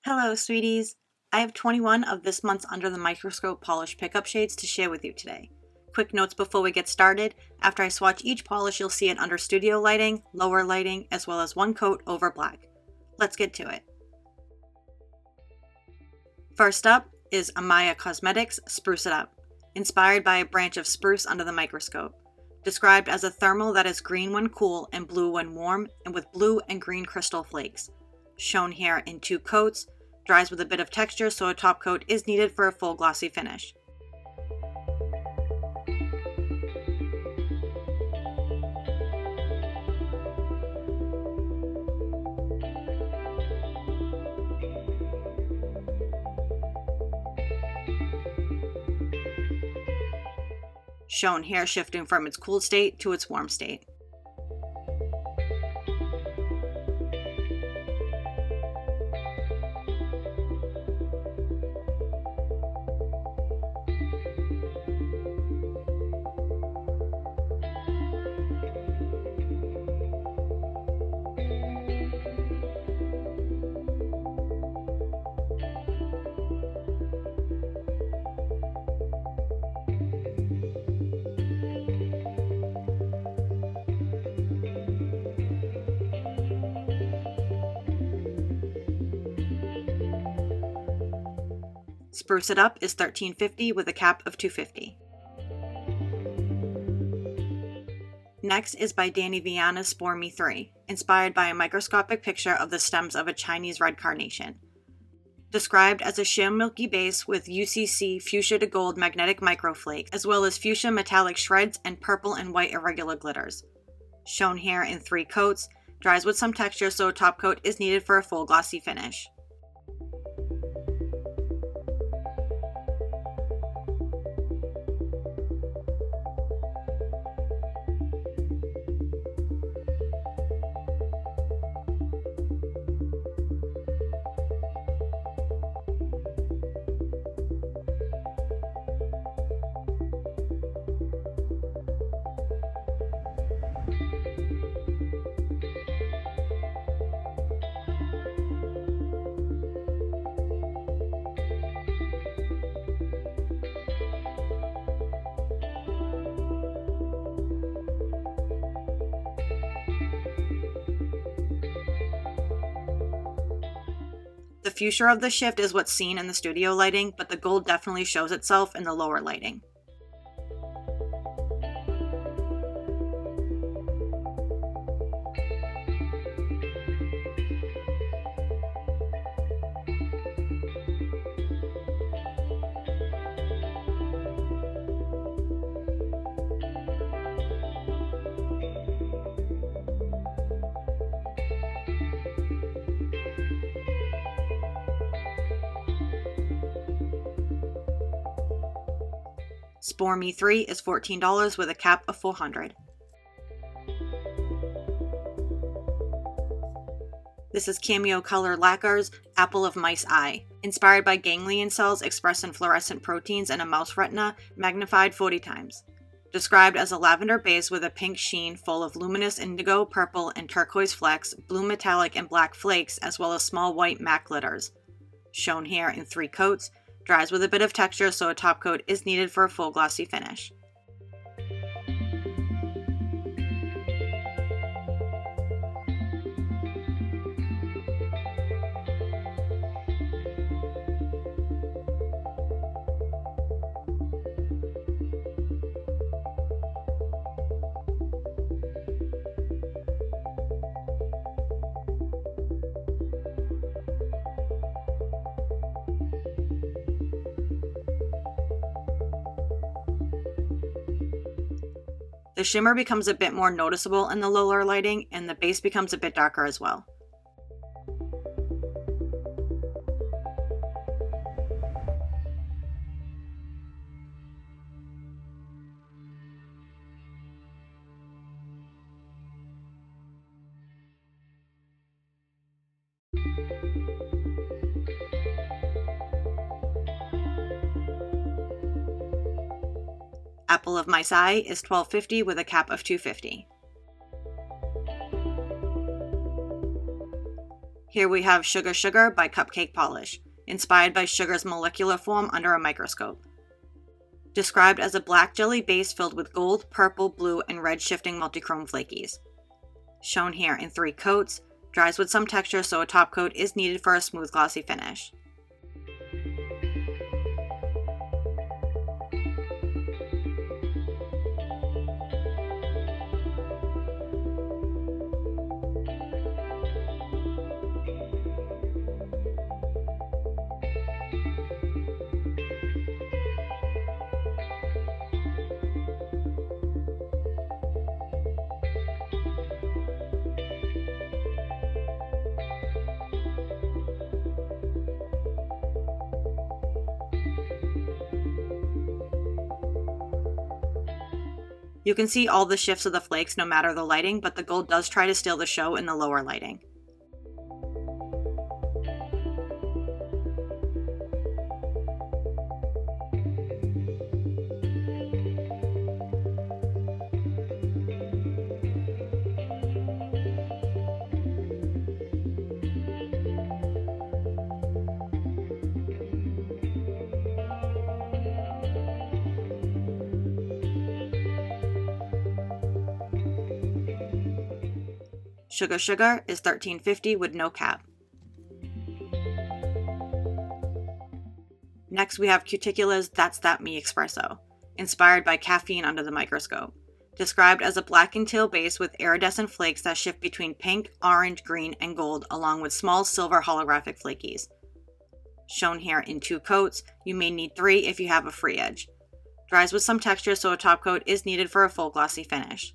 Hello, sweeties. I have 21 of this month's Under the Microscope polish pickup shades to share with you today. Quick notes before we get started. After I swatch each polish, you'll see it under studio lighting, lower lighting, as well as one coat over black. Let's get to it. First up is Ahmya Cosmetics Spruce It Up, inspired by a branch of spruce under the microscope. Described as a thermal that is green when cool and blue when warm, and with blue and green crystal flakes. Shown here in 2 coats, dries with a bit of texture, so a top coat is needed for a full glossy finish. Shown here shifting from its cool state to its warm state. Spruce It Up is $13.50 with a cap of $2.50. Next is by Dany Vianna's Spore Me 3, inspired by a microscopic picture of the stems of a Chinese red carnation. Described as a sham milky base with UCC fuchsia to gold magnetic microflakes, as well as fuchsia metallic shreds and purple and white irregular glitters. Shown here in 3 coats, dries with some texture, so a top coat is needed for a full glossy finish. The fuchsia of the shift is what's seen in the studio lighting, but the gold definitely shows itself in the lower lighting. Spore Me 3 is $14 with a cap of $400. This is Cameo Color Lacquers Apple of Mice Eye, inspired by ganglion cells expressed in fluorescent proteins in a mouse retina, magnified 40 times. Described as a lavender base with a pink sheen full of luminous indigo, purple, and turquoise flecks, blue metallic and black flakes, as well as small white matte glitters. Shown here in 3 coats, dries with a bit of texture, so a top coat is needed for a full glossy finish. The shimmer becomes a bit more noticeable in the lower lighting, and the base becomes a bit darker as well. Apple of Mice Eye is $12.50 with a cap of $2.50. Here we have Sugar Sugar by Cupcake Polish, inspired by sugar's molecular form under a microscope. Described as a black jelly base filled with gold, purple, blue, and red shifting multichrome flakies. Shown here in 3 coats, dries with some texture so a top coat is needed for a smooth glossy finish. You can see all the shifts of the flakes no matter the lighting, but the gold does try to steal the show in the lower lighting. Sugar Sugar is $13.50 with no cap. Next we have Cuticula's That's That Me Espresso, inspired by caffeine under the microscope. Described as a black and teal base with iridescent flakes that shift between pink, orange, green, and gold along with small silver holographic flakies. Shown here in 2 coats, you may need 3 if you have a free edge. Dries with some texture so a top coat is needed for a full glossy finish.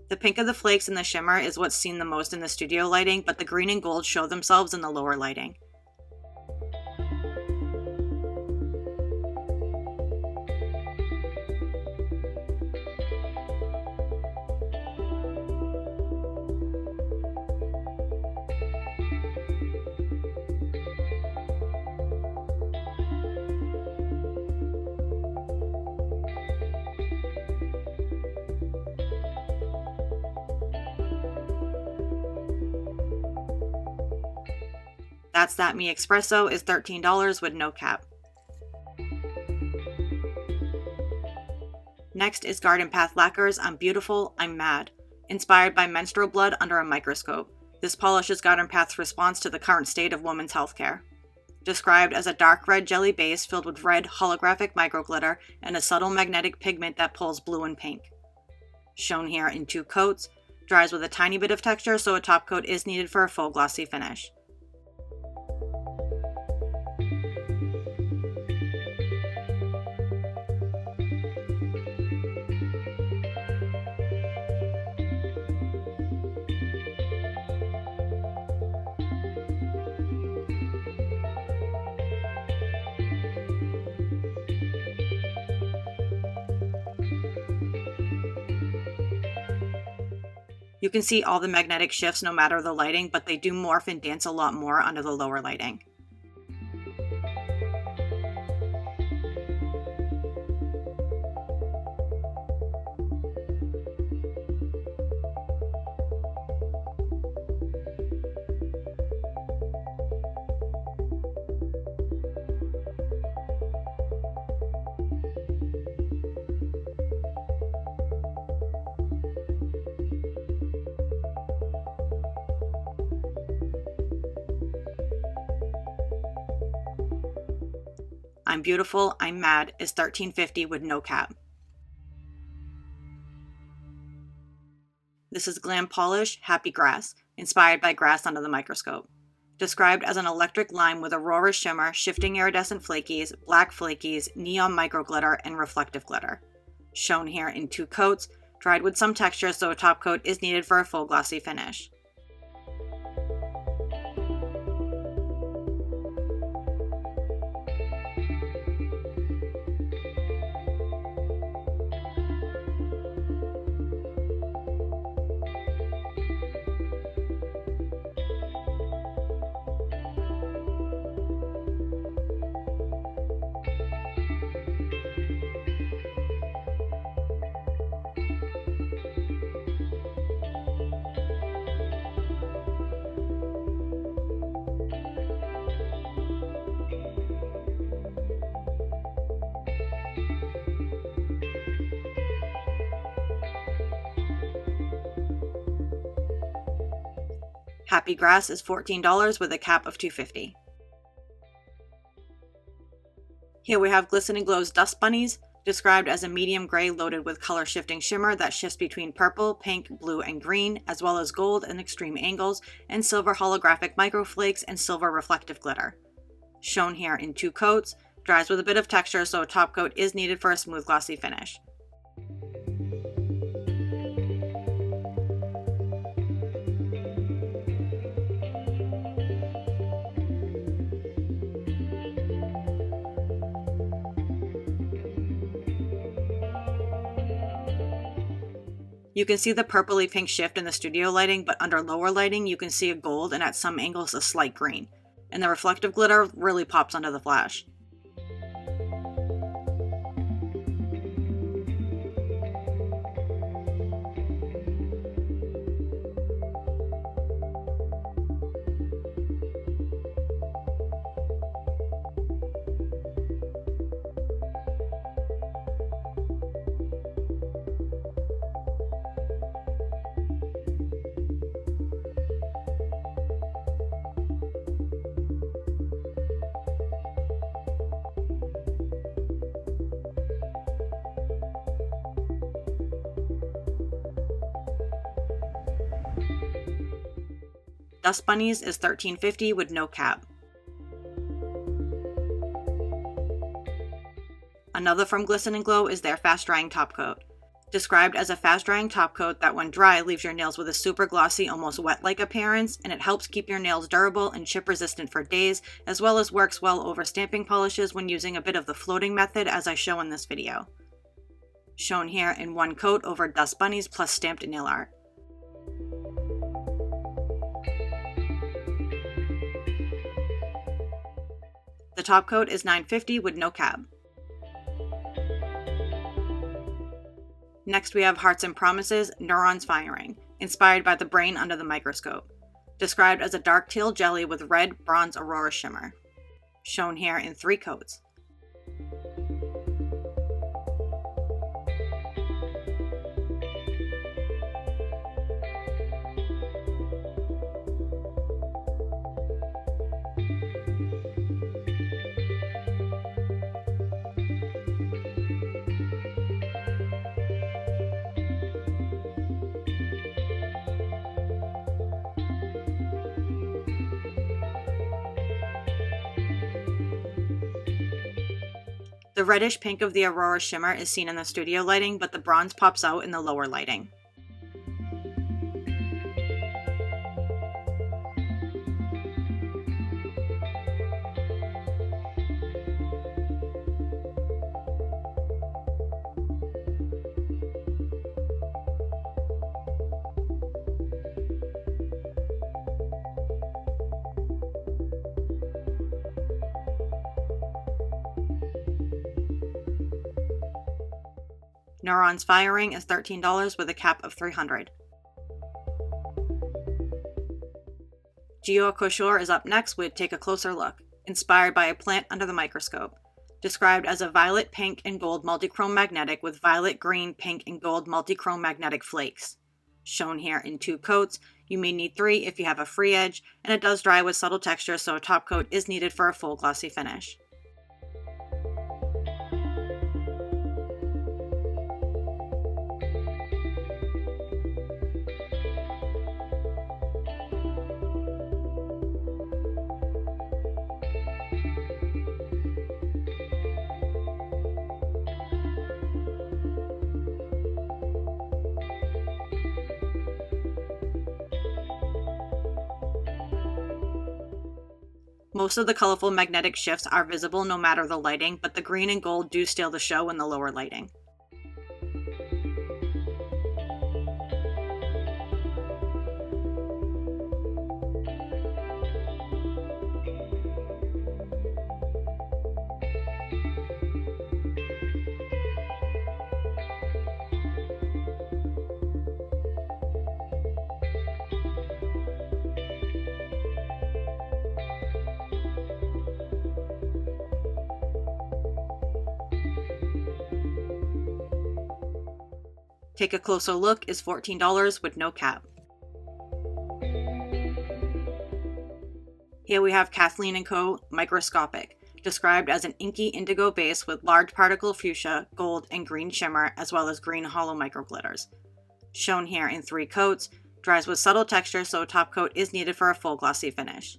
The pink of the flakes and the shimmer is what's seen the most in the studio lighting, but the green and gold show themselves in the lower lighting. That's That Me Espresso is $13 with no cap. Next is Garden Path Lacquers I'm Beautiful, I'm Mad, inspired by menstrual blood under a microscope. This polish is Garden Path's response to the current state of women's healthcare. Described as a dark red jelly base filled with red holographic microglitter and a subtle magnetic pigment that pulls blue and pink. Shown here in 2 coats, dries with a tiny bit of texture so a top coat is needed for a full glossy finish. You can see all the magnetic shifts no matter the lighting, but they do morph and dance a lot more under the lower lighting. I'm Beautiful, I'm Mad is $13.50 with no cap. This is Glam Polish Happy Grass, inspired by grass under the microscope. Described as an electric lime with aurora shimmer, shifting iridescent flakies, black flakies, neon microglitter, and reflective glitter. Shown here in 2 coats, dried with some texture so a top coat is needed for a full glossy finish. Happy Grass is $14 with a cap of $2.50. Here we have Glisten Glow's Dust Bunnies, described as a medium gray loaded with color shifting shimmer that shifts between purple, pink, blue, and green, as well as gold and extreme angles, and silver holographic microflakes and silver reflective glitter. Shown here in 2 coats, dries with a bit of texture, so a top coat is needed for a smooth glossy finish. You can see the purpley pink shift in the studio lighting, but under lower lighting you can see a gold and at some angles a slight green. And the reflective glitter really pops under the flash. Dust Bunnies is $13.50 with no cap. Another from Glisten Glow is their fast drying top coat. Described as a fast drying top coat that when dry leaves your nails with a super glossy, almost wet-like appearance, and it helps keep your nails durable and chip resistant for days, as well as works well over stamping polishes when using a bit of the floating method as I show in this video. Shown here in 1 coat over Dust Bunnies plus stamped nail art. The top coat is $9.50 with no cap. Next we have Hearts and Promises Neurons Firing, inspired by the brain under the microscope. Described as a dark teal jelly with red bronze aurora shimmer. Shown here in 3 coats. The reddish pink of the Aurora shimmer is seen in the studio lighting, but the bronze pops out in the lower lighting. Neurons Firing is $13 with a cap of $300. Jior Couture is up next with Take a Closer Look, inspired by a plant under the microscope. Described as a violet, pink, and gold multichrome magnetic with violet, green, pink, and gold multichrome magnetic flakes. Shown here in 2 coats, you may need 3 if you have a free edge, and it does dry with subtle texture, so a top coat is needed for a full glossy finish. Most of the colorful magnetic shifts are visible no matter the lighting, but the green and gold do steal the show in the lower lighting. Take a Closer Look is $14 with no cap. Here we have Kathleen Co Microscopic, described as an inky indigo base with large particle fuchsia, gold, and green shimmer, as well as green hollow microglitters. Shown here in 3 coats, dries with subtle texture, so a top coat is needed for a full glossy finish.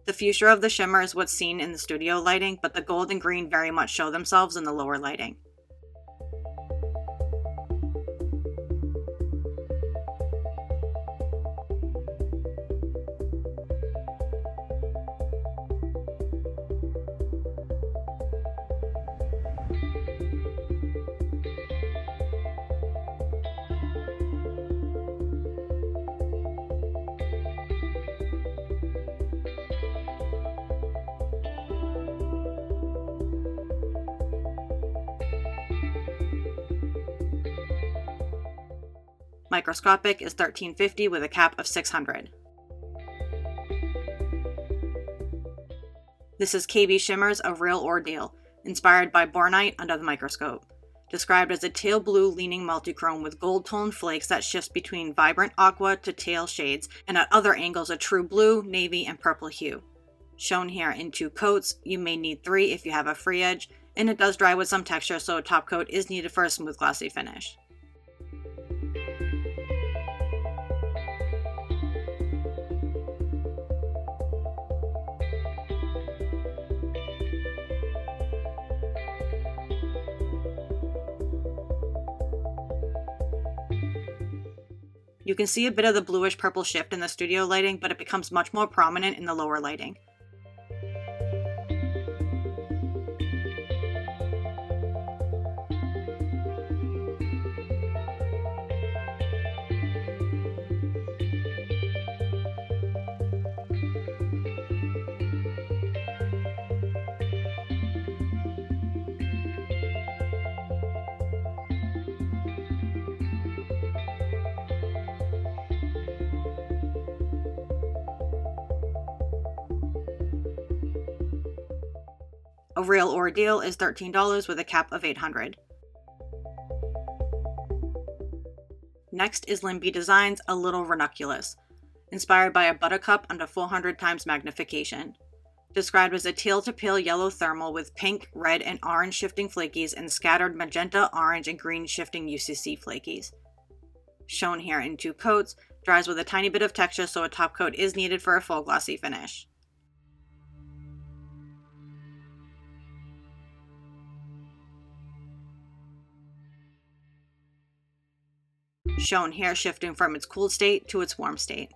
The fuchsia of the shimmer is what's seen in the studio lighting, but the gold and green very much show themselves in the lower lighting. Microscopic is $13.50 with a cap of $600. This is KBshimmer's A Real Ordeal, inspired by Bornite under the microscope. Described as a teal blue leaning multichrome with gold toned flakes that shifts between vibrant aqua to teal shades, and at other angles a true blue, navy, and purple hue. Shown here in 2 coats, you may need 3 if you have a free edge, and it does dry with some texture, so a top coat is needed for a smooth glossy finish. You can see a bit of the bluish purple shift in the studio lighting, but it becomes much more prominent in the lower lighting. A Real Ordeal is $13 with a cap of $800. Next is LynBdesigns A Little Ranunculus, inspired by a buttercup under 400 times magnification. Described as a teal to pale yellow thermal with pink, red, and orange shifting flakies and scattered magenta, orange, and green shifting UCC flakies. Shown here in 2 coats, dries with a tiny bit of texture, so a top coat is needed for a full glossy finish. Shown here shifting from its cool state to its warm state.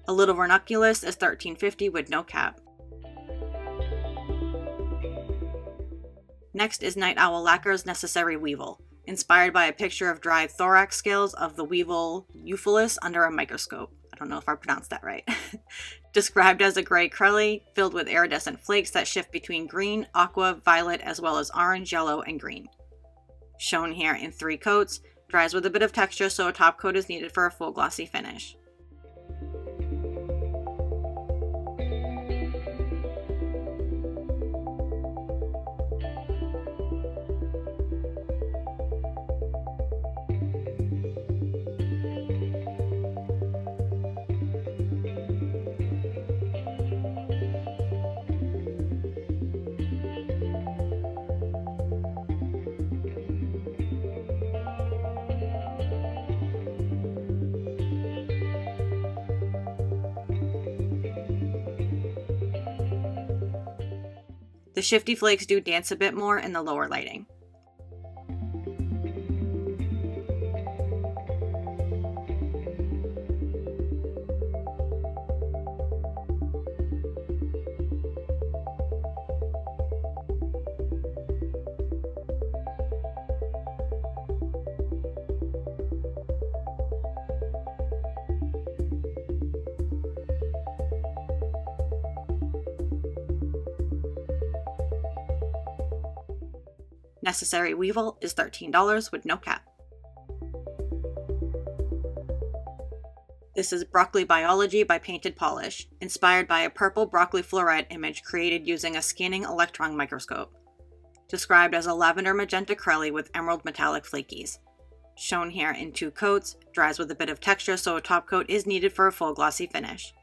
A Little Ranunculus is $13.50 with no cap. Next is Night Owl Lacquer's Necessary Weevil, inspired by a picture of dried thorax scales of the weevil Euphyllis under a microscope. I don't know if I pronounced that right. Described as a gray curly, filled with iridescent flakes that shift between green, aqua, violet, as well as orange, yellow, and green. Shown here in 3 coats, dries with a bit of texture, so a top coat is needed for a full glossy finish. The shifty flakes do dance a bit more in the lower lighting. Necessary weevil is $13 with no cap. This is Broccoli Biology by Painted Polish, inspired by a purple broccoli floret image created using a scanning electron microscope. Described as a lavender magenta curly with emerald metallic flakies. Shown here in 2 coats, dries with a bit of texture so a top coat is needed for a full glossy finish.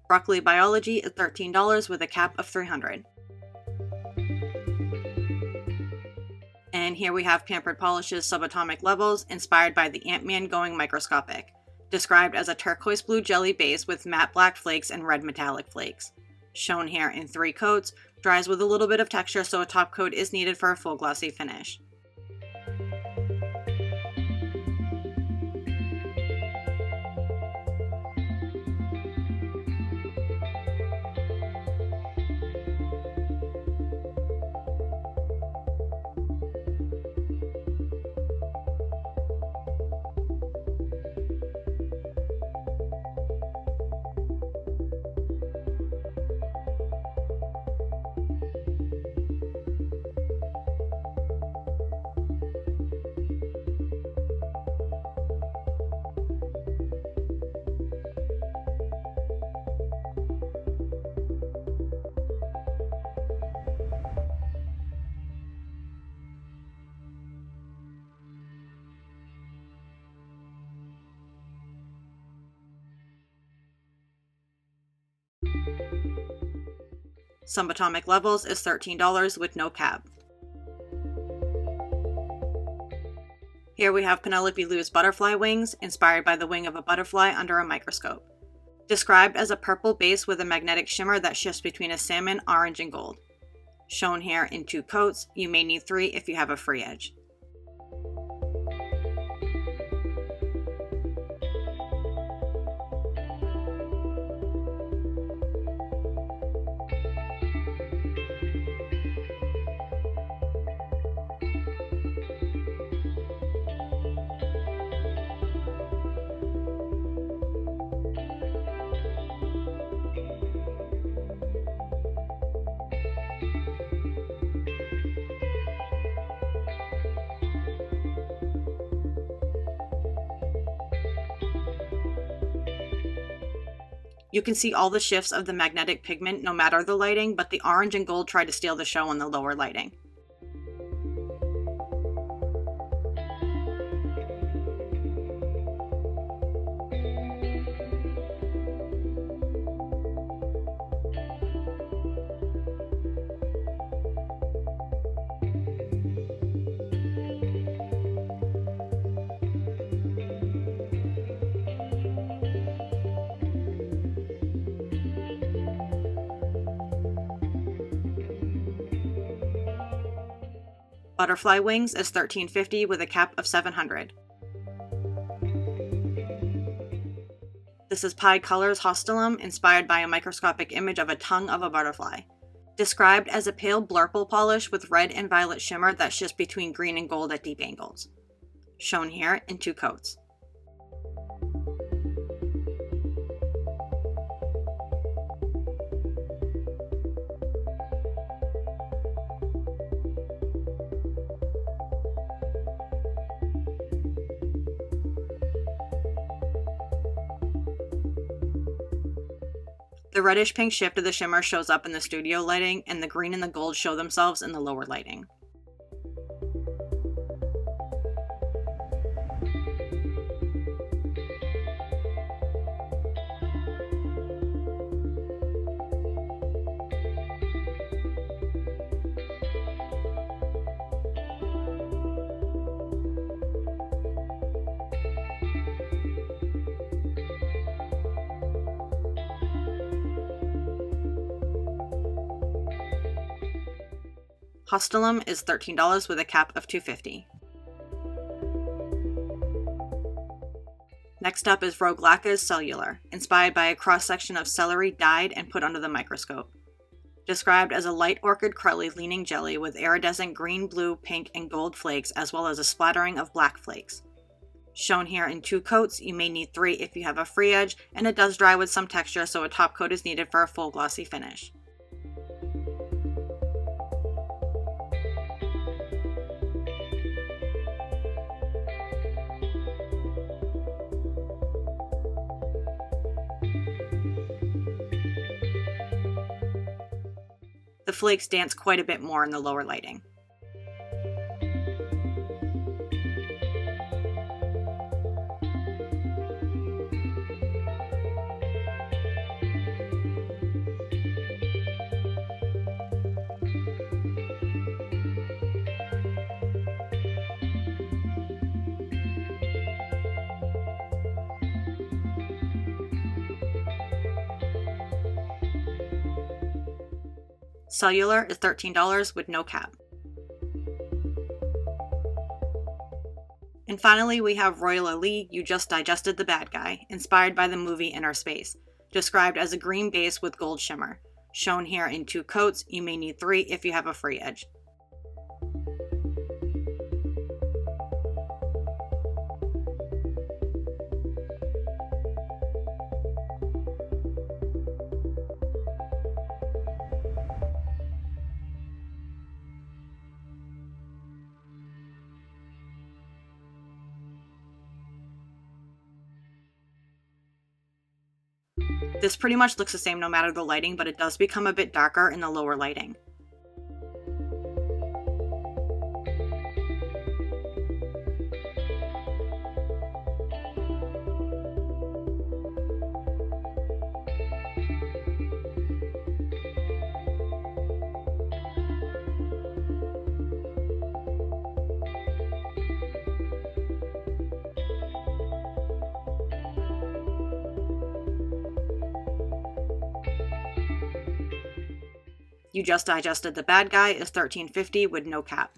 Broccoli Biology is $13 with a cap of $300. And here we have Pampered Polishes Subatomic Levels, inspired by the Ant-Man going microscopic. Described as a turquoise blue jelly base with matte black flakes and red metallic flakes. Shown here in 3 coats, dries with a little bit of texture so a top coat is needed for a full glossy finish. Subatomic Levels is $13 with no cap. Here we have Penelope Luz Butterfly Wings, inspired by the wing of a butterfly under a microscope. Described as a purple base with a magnetic shimmer that shifts between a salmon, orange, and gold. Shown here in 2 coats, you may need 3 if you have a free edge. You can see all the shifts of the magnetic pigment no matter the lighting, but the orange and gold try to steal the show in the lower lighting. Butterfly Wings is $13.50 with a cap of $700. This is Pied Colors Hostelum, inspired by a microscopic image of a tongue of a butterfly. Described as a pale blurple polish with red and violet shimmer that shifts between green and gold at deep angles. Shown here in 2 coats. The reddish pink shift of the shimmer shows up in the studio lighting, and the green and the gold show themselves in the lower lighting. Hostelum is $13 with a cap of $2.50. Next up is Royla Lee's Cellular, inspired by a cross-section of celery dyed and put under the microscope. Described as a light orchid crowley leaning jelly with iridescent green, blue, pink, and gold flakes, as well as a splattering of black flakes. Shown here in 2 coats, you may need 3 if you have a free edge, and it does dry with some texture, so a top coat is needed for a full glossy finish. The flakes dance quite a bit more in the lower lighting. Cellular is $13 with no cap. And finally, we have Royla Lee, You Just Digested the Bad Guy, inspired by the movie Inner Space, described as a green base with gold shimmer. Shown here in 2 coats, you may need 3 if you have a free edge. This pretty much looks the same no matter the lighting, but it does become a bit darker in the lower lighting. You Just Digested the Bad Guy is $13.50 with no cap.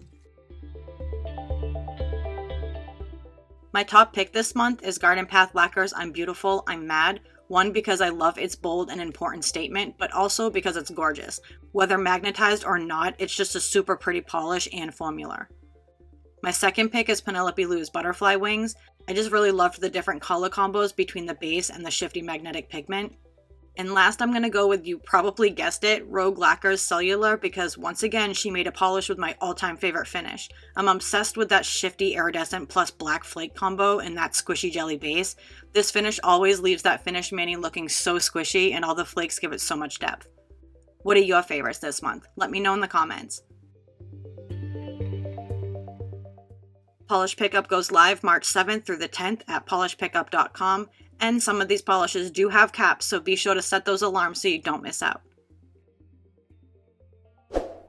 My top pick this month is Garden Path Lacquers I'm Beautiful, I'm Mad. One, because I love its bold and important statement, but also because it's gorgeous. Whether magnetized or not, it's just a super pretty polish and formula. My second pick is Penelope Luz Butterfly Wings. I just really loved the different color combos between the base and the shifty magnetic pigment. And last, I'm going to go with, you probably guessed it, Royla Lee's Cellular, because once again, she made a polish with my all-time favorite finish. I'm obsessed with that shifty iridescent plus black flake combo and that squishy jelly base. This finish always leaves that finished mani looking so squishy, and all the flakes give it so much depth. What are your favorites this month? Let me know in the comments. Polish Pickup goes live March 7th through the 10th at polishpickup.com. And some of these polishes do have caps, so be sure to set those alarms so you don't miss out.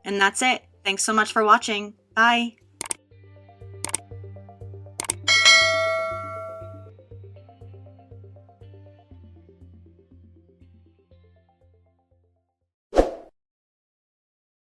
And that's it. Thanks so much for watching. Bye!